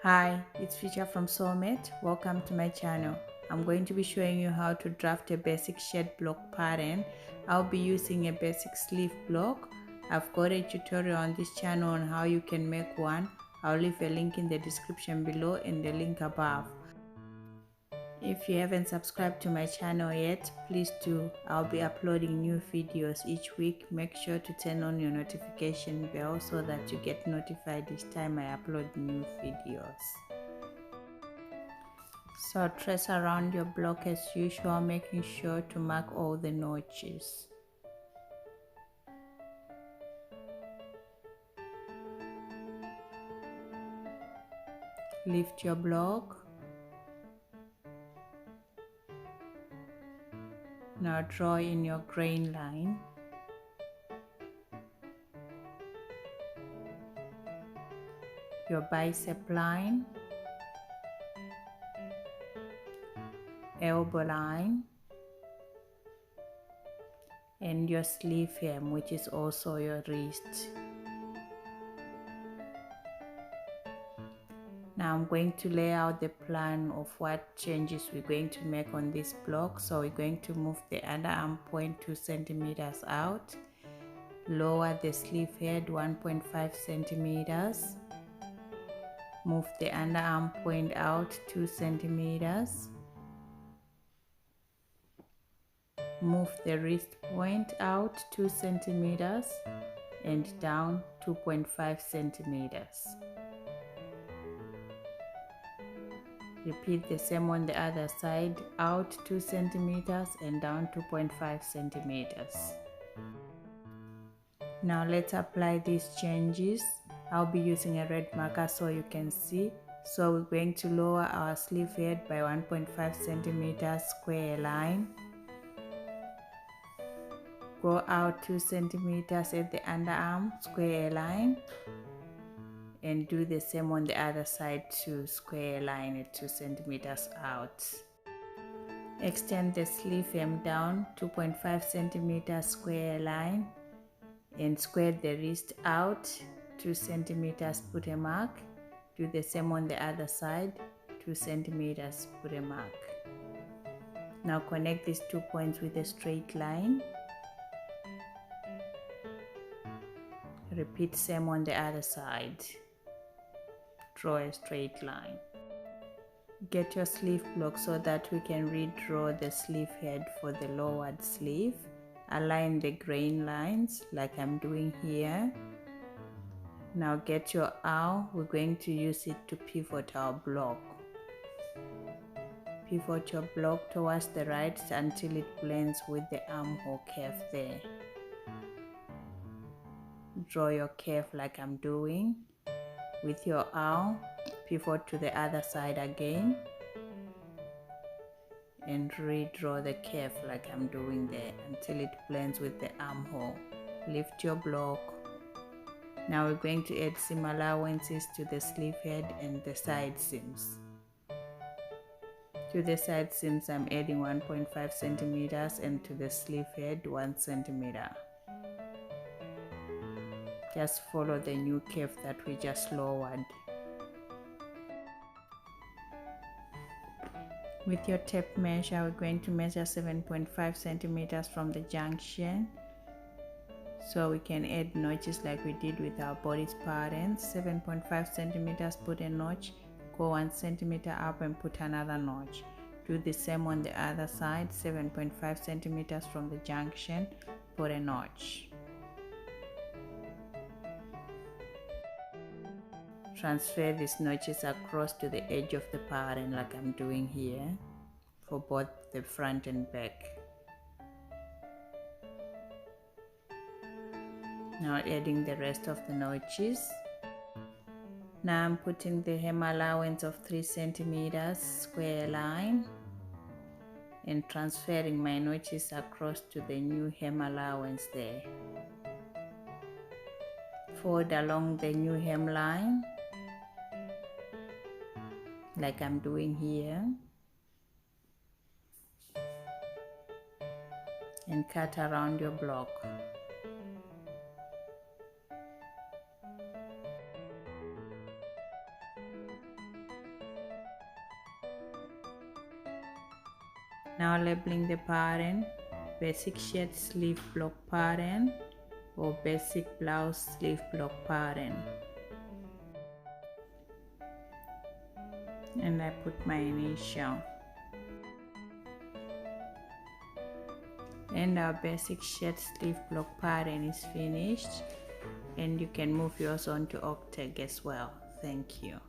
Hi, it's Future from Sewmate. Welcome to my channel. I'm going to be showing you how to draft a basic shirt block pattern. I'll be using a basic sleeve block. I've got a tutorial on this channel on how you can make one. I'll leave a link in the description below and the link above. If you haven't subscribed to my channel yet, please do. I'll be uploading new videos each week. Make sure to turn on your notification bell so that you get notified each time I upload new videos. So trace around your block as usual, making sure to mark all the notches. Lift your block. Now draw in your grain line. Your bicep line. Elbow line. And your sleeve hem, which is also your wrist. Now I'm going to lay out the plan of what changes we're going to make on this block. So we're going to move the underarm point 2 centimeters out, lower the sleeve head 1.5 centimeters, move the underarm point out 2 centimeters, move the wrist point out 2 centimeters and down 2.5 centimeters. Repeat the same on the other side, out 2 centimeters and down 2.5 centimeters. Now let's apply these changes. I'll be using a red marker so you can see. So we're going to lower our sleeve head by 1.5 centimeters, square line. Go out 2 centimeters at the underarm, square line. And do the same on the other side to square line at 2 centimeters out. Extend the sleeve hem down 2.5 centimeters, square line, and square the wrist out 2 centimeters, put a mark. Do the same on the other side, 2 centimeters, put a mark. Now connect these 2 points with a straight line. Repeat same on the other side. Draw a straight line. Get your sleeve block so that we can redraw the sleeve head for the lowered sleeve. Align the grain lines like I'm doing here. Now get your awl. We're going to use it to pivot our block. Pivot your block towards the right until it blends with the armhole curve there. Draw your curve like I'm doing. With your awl, pivot to the other side again and redraw the curve like I'm doing there until it blends with the armhole. Lift your block. Now we're going to add seam allowances to the sleeve head and the side seams. To the side seams I'm adding 1.5 centimeters and to the sleeve head 1 centimeter. Just follow the new curve that we just lowered. With your tape measure, we're going to measure 7.5 centimeters from the junction. So we can add notches like we did with our bodice patterns. 7.5 centimeters, put a notch, go 1 centimeter up and put another notch. Do the same on the other side, 7.5 centimeters from the junction, put a notch. Transfer these notches across to the edge of the pattern like I'm doing here for both the front and back. Now adding the rest of the notches. Now I'm putting the hem allowance of 3 centimeters, square line, and transferring my notches across to the new hem allowance there. Fold along the new hem line like I'm doing here and cut around your block. Now labeling the pattern, basic shirt sleeve block pattern or basic blouse sleeve block pattern. And I put my initial. And our basic shirt sleeve block pattern is finished, and you can move yours onto Octag as well. Thank you.